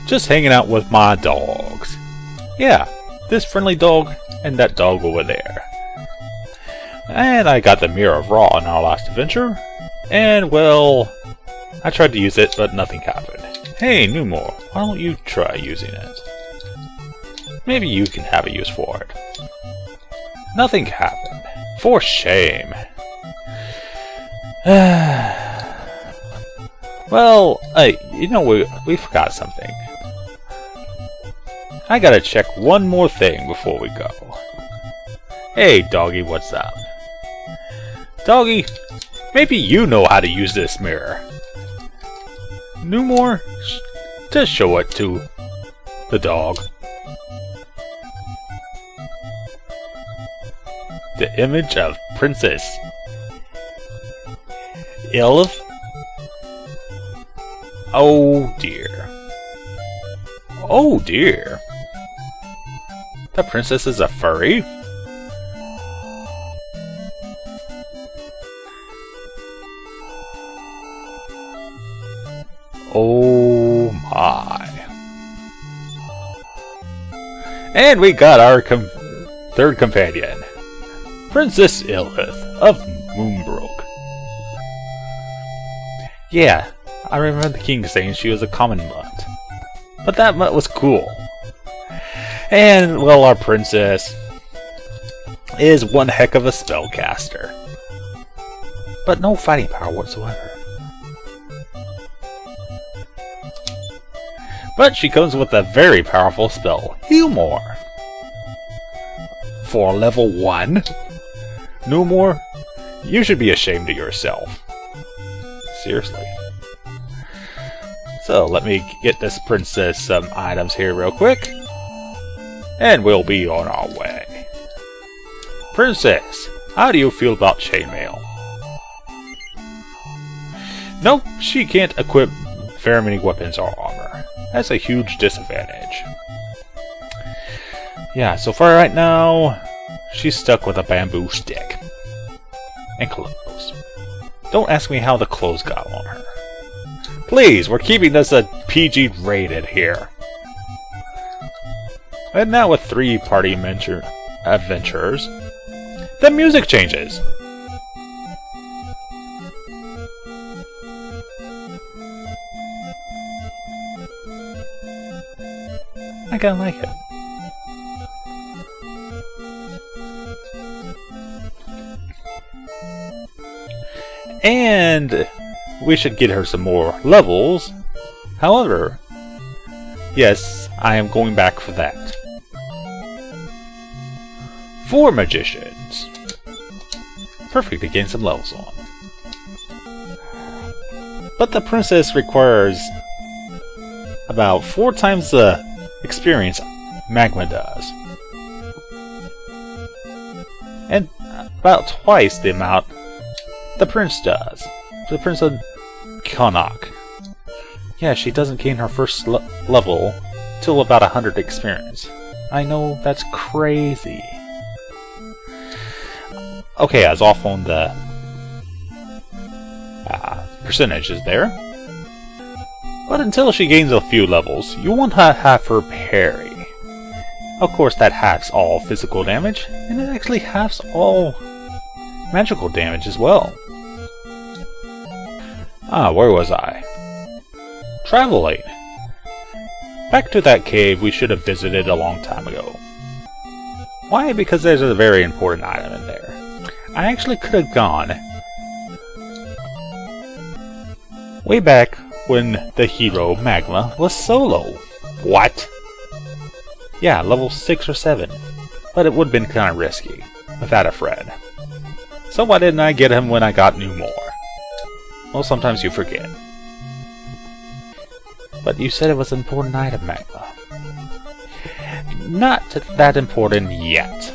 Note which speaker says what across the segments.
Speaker 1: Just hanging out with my dogs. Yeah, this friendly dog and that dog over there. And I got the Mirror of Ra in our last adventure. And, well, I tried to use it, but nothing happened. Hey, Numor, why don't you try using it? Maybe you can have a use for it. Nothing happened. For shame. Well, you know, we forgot something. I gotta check one more thing before we go. Hey, doggy, what's up? Doggy, maybe you know how to use this mirror. Numor, just show it to the dog. The image of Princess Ilith. Oh dear. Oh dear. The princess is a furry? Oh my. And we got our third companion. Princess Ilith of Moonbrook. Yeah, I remember the king saying she was a common mutt. But that mutt was cool. And, well, our princess is one heck of a spellcaster. But no fighting power whatsoever. But she comes with a very powerful spell, Heal More. For level 1? Numor, you should be ashamed of yourself. Seriously. So, let me get this princess some items here real quick. And we'll be on our way. Princess, how do you feel about chainmail? Nope, she can't equip very many weapons or armor. That's a huge disadvantage. Yeah, so far right now, she's stuck with a bamboo stick. And clothes. Don't ask me how the clothes got on her. Please, we're keeping this a PG rated here. And now with 3 party adventurers, the music changes. I kinda like it. And we should get her some more levels. However, yes, I am going back for that. 4 magicians. Perfect to gain some levels on. But the princess requires about 4 times the experience Magma does. And about twice the amount the prince does. The Prince of Connacht. Yeah, she doesn't gain her first level till about 100 experience. I know, that's crazy. Okay, I was off on the percentages there. But until she gains a few levels, you want to have her parry. Of course, that halves all physical damage, and it actually halves all magical damage as well. Where was I? Traveling. Back to that cave we should have visited a long time ago. Why? Because there's a very important item in there. I actually could have gone way back when the hero Magma was solo. What? Yeah, level 6 or 7. But it would have been kind of risky without a friend. So why didn't I get him when I got Numor? Well, sometimes you forget. But you said it was an important item, Magma. Not that important yet.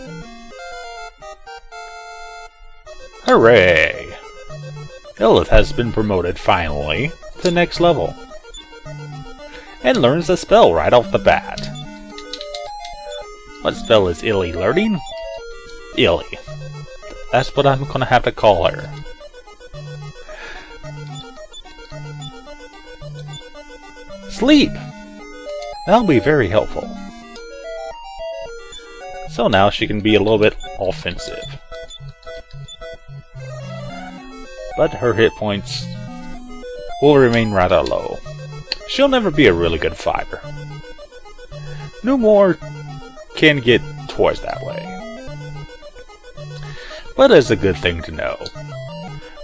Speaker 1: Hooray! Ilith has been promoted, finally, to the next level. And learns a spell right off the bat. What spell is Illy learning? Illy. That's what I'm gonna have to call her. Sleep! That'll be very helpful. So now she can be a little bit offensive. But her hit points will remain rather low. She'll never be a really good fighter. No more can get towards that way. But it's a good thing to know.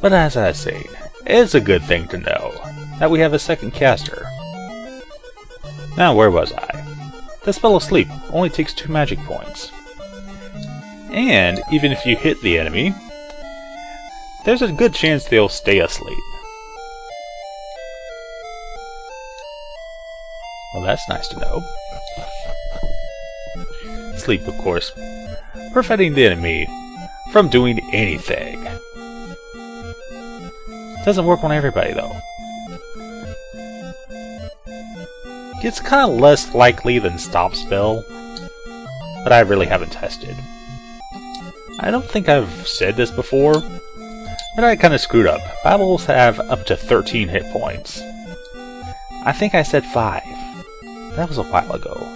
Speaker 1: But as I say, it's a good thing to know that we have a second caster. Now where was I? The spell of sleep only takes 2 magic points. And even if you hit the enemy, there's a good chance they'll stay asleep. Well, that's nice to know. Sleep, of course, preventing the enemy from doing anything. Doesn't work on everybody, though. It's kind of less likely than stop spell, but I really haven't tested. I don't think I've said this before, but I kind of screwed up. Bibles have up to 13 hit points. I think I said 5. That was a while ago.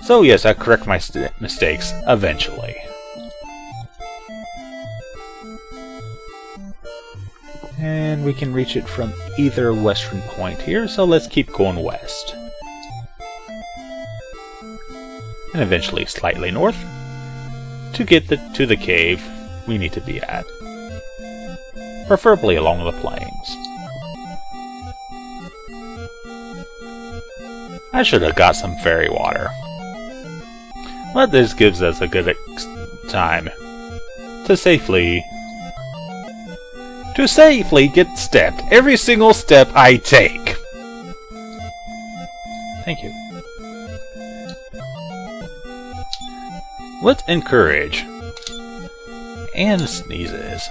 Speaker 1: So yes, I correct my mistakes eventually. And we can reach it from either western point here, so let's keep going west. And eventually slightly north to get to the cave we need to be at. Preferably along the plains. I should have got some fairy water. But this gives us a good time to safely get stepped every single step I take. Thank you. Let's encourage. And sneezes.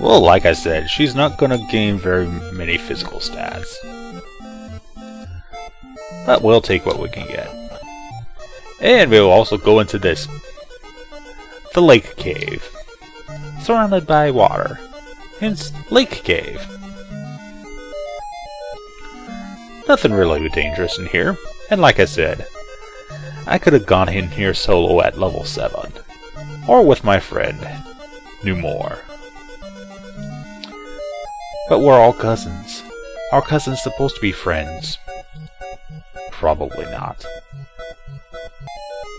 Speaker 1: Well, like I said, she's not gonna gain very many physical stats. But we'll take what we can get. And we'll also go into the lake cave. Surrounded by water. Hence, lake cave. Nothing really dangerous in here. And like I said, I could have gone in here solo at level 7. Or with my friend, Numore. But we're all cousins. Are cousins supposed to be friends? Probably not.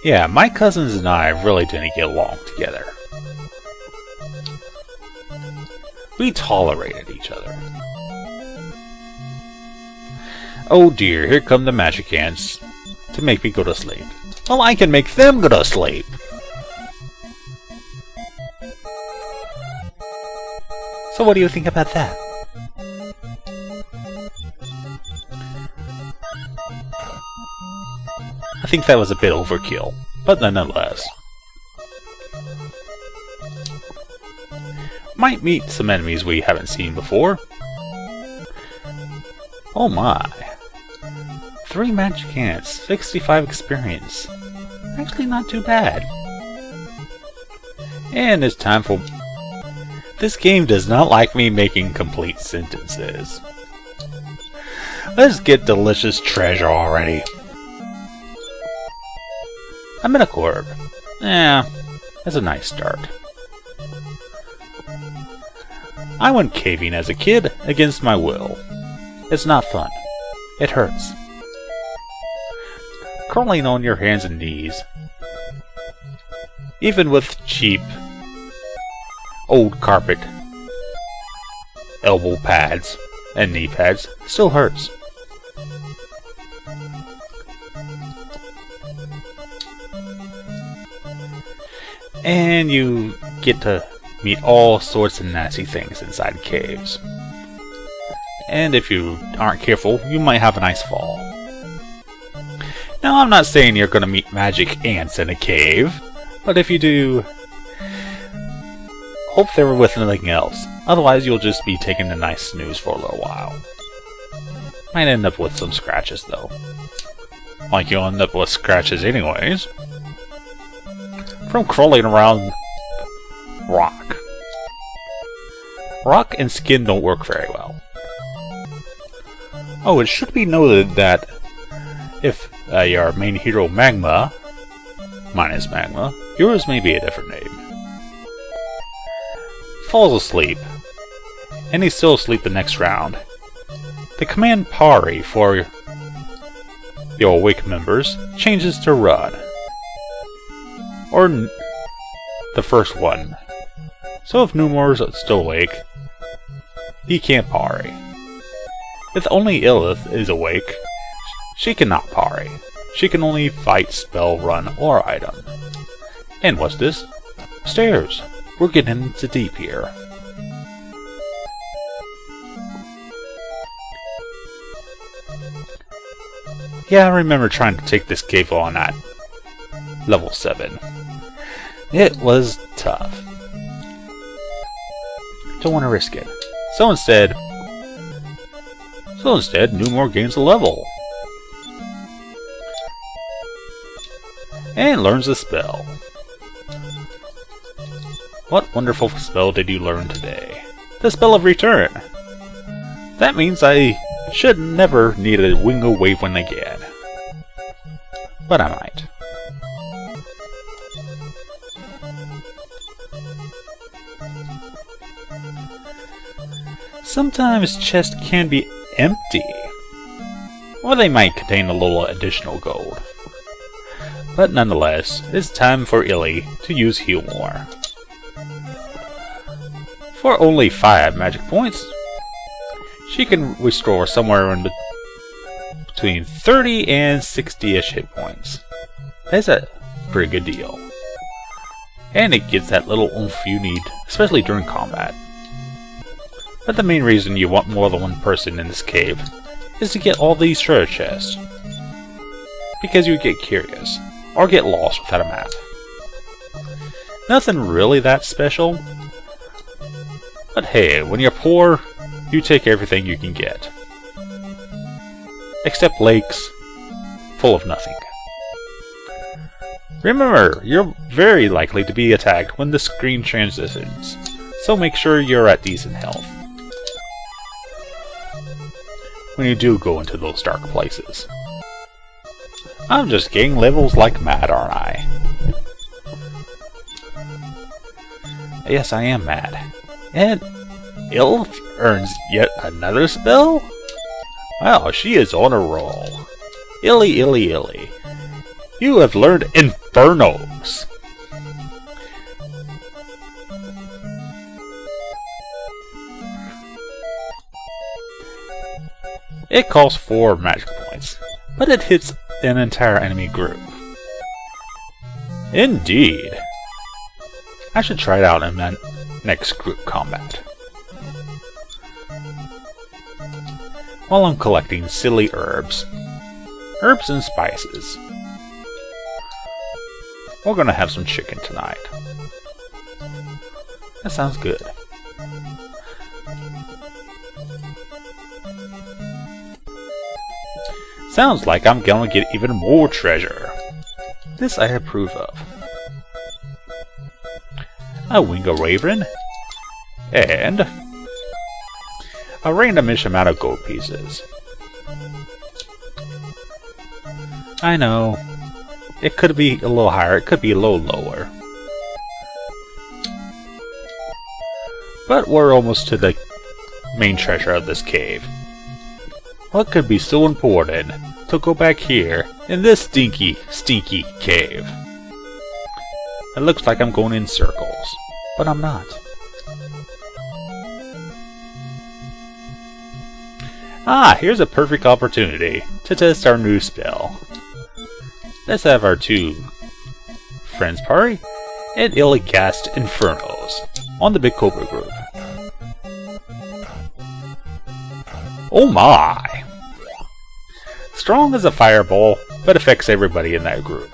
Speaker 1: Yeah, my cousins and I really didn't get along together. We tolerated each other. Oh dear, here come the magic ants to make me go to sleep. Well, I can make them go to sleep! So what do you think about that? I think that was a bit overkill, but nonetheless. Might meet some enemies we haven't seen before. Oh my. 3 magic ants, 65 experience. Actually not too bad. And it's time for... This game does not like me making complete sentences. Let's get delicious treasure already. A minicorb. That's a nice start. I went caving as a kid against my will. It's not fun. It hurts. Crawling on your hands and knees, even with cheap old carpet, elbow pads, and knee pads, still hurts. And you get to meet all sorts of nasty things inside caves. And if you aren't careful, you might have a nice fall. Now, I'm not saying you're going to meet magic ants in a cave, but if you do, hope they're with nothing else. Otherwise, you'll just be taking a nice snooze for a little while. Might end up with some scratches, though. Like you'll end up with scratches anyways. From crawling around rock. Rock and skin don't work very well. Oh, it should be noted that if your main hero Magma, mine is Magma, yours may be a different name, falls asleep, and he's still asleep the next round, the command Pari for the awake members changes to Run, or the first one. So if Numor's still awake, he can't Pari. If only Illith is awake, she cannot Pari. She can only fight, spell, run, or item. And what's this? Stairs. We're getting into deep here. Yeah, I remember trying to take this cave on at level 7. It was tough. Don't want to risk it. So instead, Numor gains a level. And learns a spell. What wonderful spell did you learn today? The Spell of Return. That means I should never need a Wingo Wavewind again. But I might. Sometimes chests can be empty. Or they might contain a little additional gold. But nonetheless, it's time for Illy to use Heal More. For only 5 magic points, she can restore somewhere in between 30 and 60-ish hit points. That's a pretty good deal. And it gives that little oomph you need, especially during combat. But the main reason you want more than one person in this cave is to get all these treasure chests. Because you get curious, or get lost without a map. Nothing really that special. But hey, when you're poor, you take everything you can get. Except lakes full of nothing. Remember, you're very likely to be attacked when the screen transitions, so make sure you're at decent health when you do go into those dark places. I'm just getting levels like mad, aren't I? Yes, I am mad. And Illith earns yet another spell? Wow, she is on a roll. Illy, Illy, Illy. You have learned Infernos. It costs 4 magic points, but it hits an entire enemy group. Indeed. I should try it out in my next group combat. While I'm collecting silly herbs. Herbs and spices. We're gonna have some chicken tonight. That sounds good. Sounds like I'm gonna get even more treasure. This I approve of. A Wingo Raven, and a randomish amount of gold pieces. I know, it could be a little higher, it could be a little lower. But we're almost to the main treasure of this cave. What could be so important to go back here in this stinky cave? It looks like I'm going in circles, but I'm not. Ah, here's a perfect opportunity to test our new spell. Let's have our 2 friends Pari and Illy cast Infernos on the Big Cobra group. Oh my! Strong as a fireball, but affects everybody in that group.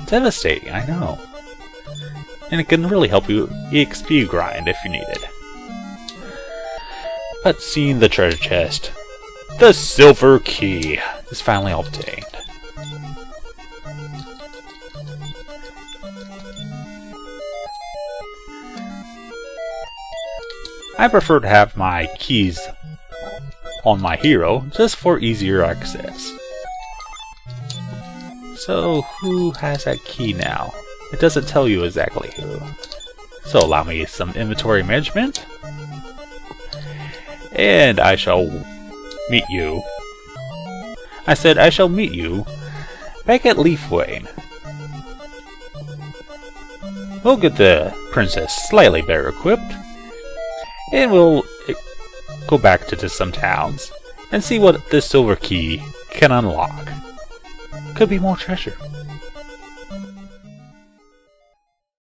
Speaker 1: Devastating, I know. And it can really help you EXP grind if you need it. But seeing the treasure chest, the silver key, is finally obtained. I prefer to have my keys on my hero just for easier access. So who has that key now? It doesn't tell you exactly who. So allow me some inventory management. And I shall meet you. I said I shall meet you back at Leafwain. We'll get the princess slightly better equipped. And we'll go back to some towns and see what this silver key can unlock. Could be more treasure.